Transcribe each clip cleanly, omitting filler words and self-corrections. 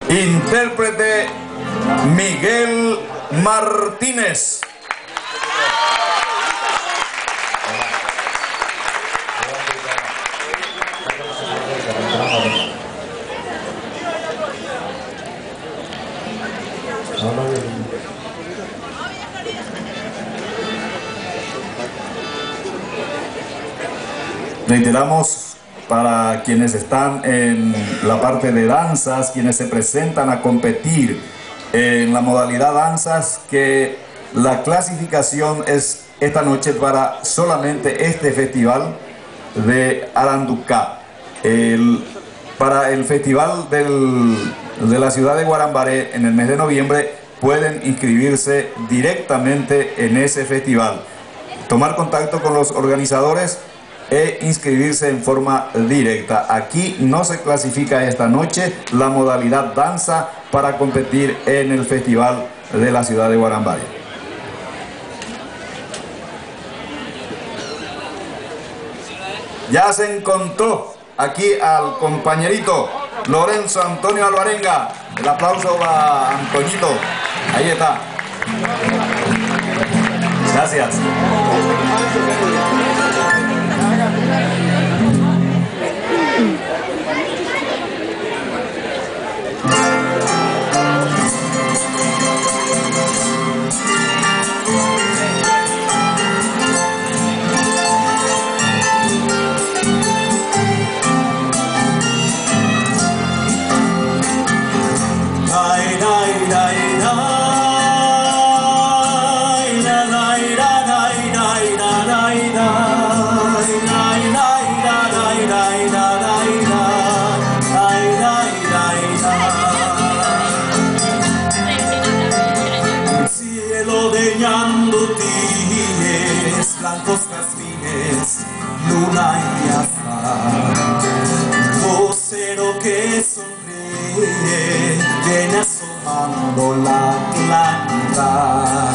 Intérprete Miguel Martínez. Reiteramos para quienes están en la parte de danzas, quienes se presentan a competir en la modalidad danzas, que la clasificación es esta noche para solamente este festival de Aranducá. Para el festival de la ciudad de Guarambaré en el mes de noviembre pueden inscribirse directamente en ese festival, tomar contacto con los organizadores e inscribirse en forma directa. Aquí no se clasifica esta noche la modalidad danza para competir en el festival de la ciudad de Guarambaré. Ya se encontró aquí al compañerito Lorenzo Antonio Alvarenga. El aplauso va a Antoñito. Ahí está. Gracias. Blancos jazmines, luna y azar, vocero que sonríe, viene asomando la claridad,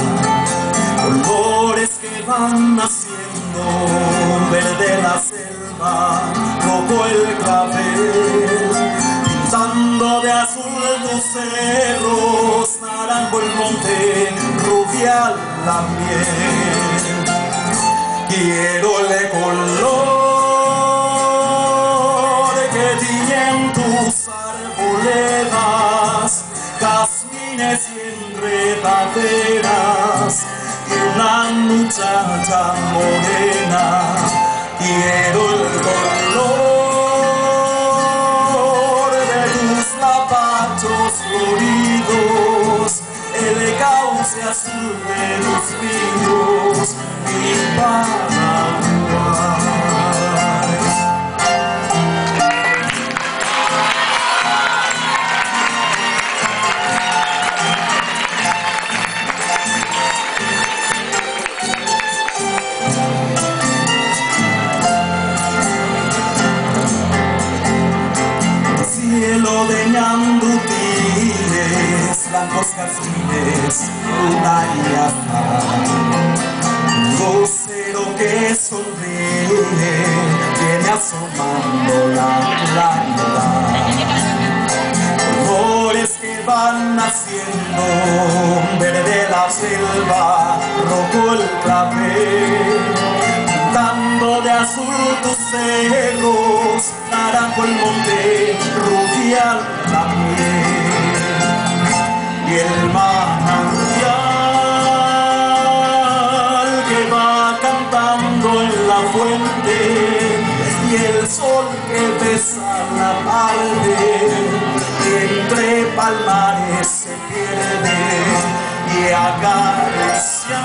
colores que van naciendo, verde la selva, rojo el clavel, pintando de azul los cerros, naranjo el monte, rubial la miel. Quiero el color que tiñen tus arboledas, jazmines y enredaderas, y una muchacha morena. Quiero el color de tus zapatos floridos, el cauce azul de los ríos, mi Paraguay. Cielo de ñandutines, blancos jazmines, luna y azar, vocero que sonríe, viene asomando la claridad, colores que van naciendo, verde la selva, rojo el clavel, pintando de azul tus cerros, naranjo el monte, rubial la miel, y el manantial que va cantando en la fuente, y el sol que besa la tarde, entre palmares se pierde, y acariciar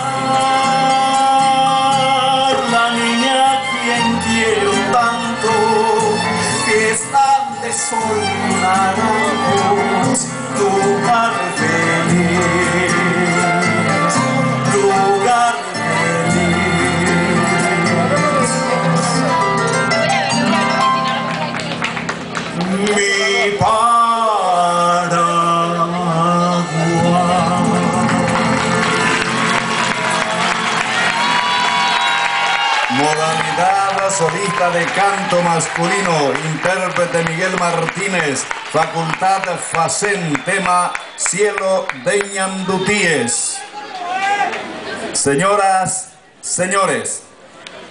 la niña quien quiero tanto, fiesta de sol y naranjos, lugar feliz, lugar feliz. Mi Paraguay. solista de canto masculino, intérprete Miguel Martínez, Facultad Facén, tema Cielo de Ñandutíes. Señoras, señores,